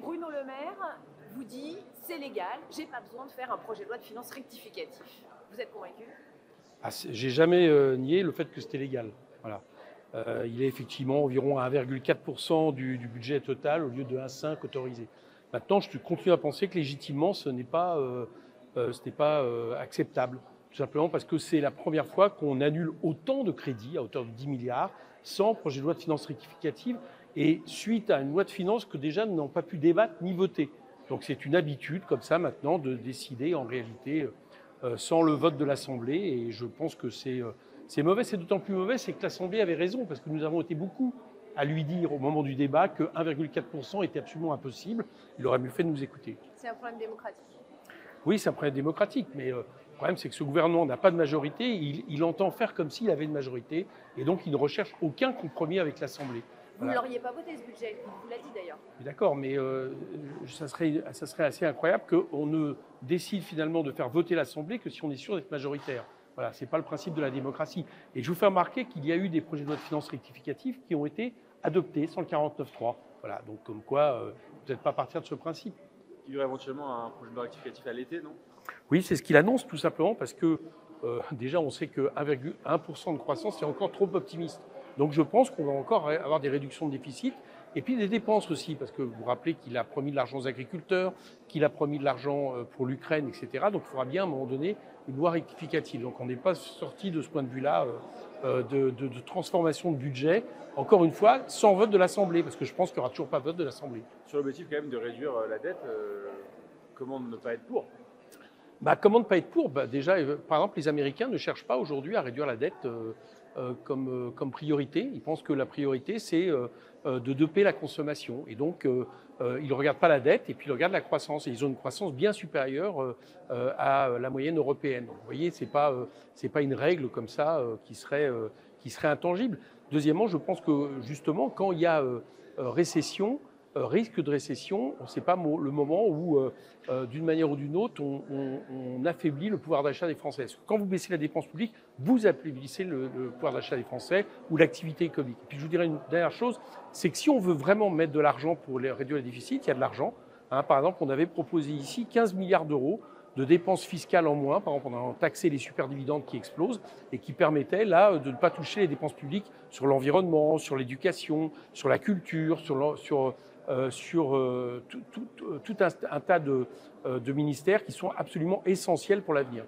Bruno Le Maire vous dit c'est légal, j'ai pas besoin de faire un projet de loi de finances rectificatif. Vous êtes convaincu? J'ai jamais nié le fait que c'était légal. Voilà. Il est effectivement environ à 1,4% du budget total au lieu de 1,5 autorisé. Maintenant, je continue à penser que légitimement, ce n'est pas acceptable. Tout simplement parce que c'est la première fois qu'on annule autant de crédits, à hauteur de 10 milliards, sans projet de loi de finances rectificative, et suite à une loi de finances que déjà nous n'avons pas pu débattre ni voter. Donc c'est une habitude, comme ça, maintenant, de décider en réalité sans le vote de l'Assemblée, et je pense que c'est mauvais. C'est d'autant plus mauvais, c'est que l'Assemblée avait raison, parce que nous avons été beaucoup à lui dire au moment du débat que 1,4% était absolument impossible. Il aurait mieux fait de nous écouter. C'est un problème démocratique. Oui, c'est un problème démocratique, mais le problème, c'est que ce gouvernement n'a pas de majorité. Il entend faire comme s'il avait une majorité, et donc il ne recherche aucun compromis avec l'Assemblée. Vous ne l'auriez pas voté, ce budget, il vous l'a dit d'ailleurs. D'accord, mais ça serait assez incroyable qu'on ne décide finalement de faire voter l'Assemblée que si on est sûr d'être majoritaire. Voilà, ce n'est pas le principe de la démocratie. Et je vous fais remarquer qu'il y a eu des projets de loi de finances rectificatifs qui ont été adoptés sans le 49.3. Voilà, donc comme quoi, peut-être pas partir de ce principe. Il y aurait éventuellement un projet de loi rectificatif à l'été, non? Oui, c'est ce qu'il annonce tout simplement parce que déjà on sait que 1,1% de croissance, c'est encore trop optimiste. Donc je pense qu'on va encore avoir des réductions de déficit et puis des dépenses aussi, parce que vous vous rappelez qu'il a promis de l'argent aux agriculteurs, qu'il a promis de l'argent pour l'Ukraine, etc. Donc il faudra bien à un moment donné une loi rectificative. Donc on n'est pas sorti de ce point de vue-là de transformation de budget, encore une fois, sans vote de l'Assemblée, parce que je pense qu'il n'y aura toujours pas de vote de l'Assemblée. Sur l'objectif quand même de réduire la dette, comment ne pas être pour? Comment ne pas être pour? Déjà, par exemple, les Américains ne cherchent pas aujourd'hui à réduire la dette comme priorité. Ils pensent que la priorité, c'est de doper la consommation. Et donc, ils ne regardent pas la dette et puis ils regardent la croissance. Et ils ont une croissance bien supérieure à la moyenne européenne. Donc, vous voyez, ce n'est pas une règle comme ça qui serait intangible. Deuxièmement, je pense que justement, quand il y a récession, risque de récession, ce n'est pas le moment où, d'une manière ou d'une autre, on affaiblit le pouvoir d'achat des Français. Quand vous baissez la dépense publique, vous affaiblissez le pouvoir d'achat des Français ou l'activité économique. Et puis je vous dirais une dernière chose, c'est que si on veut vraiment mettre de l'argent pour réduire les déficits, il y a de l'argent. Par exemple, on avait proposé ici 15 milliards d'euros de dépenses fiscales en moins. Par exemple, on a taxé les superdividendes qui explosent et qui permettaient là de ne pas toucher les dépenses publiques sur l'environnement, sur l'éducation, sur la culture, sur tout un tas de ministères qui sont absolument essentiels pour l'avenir.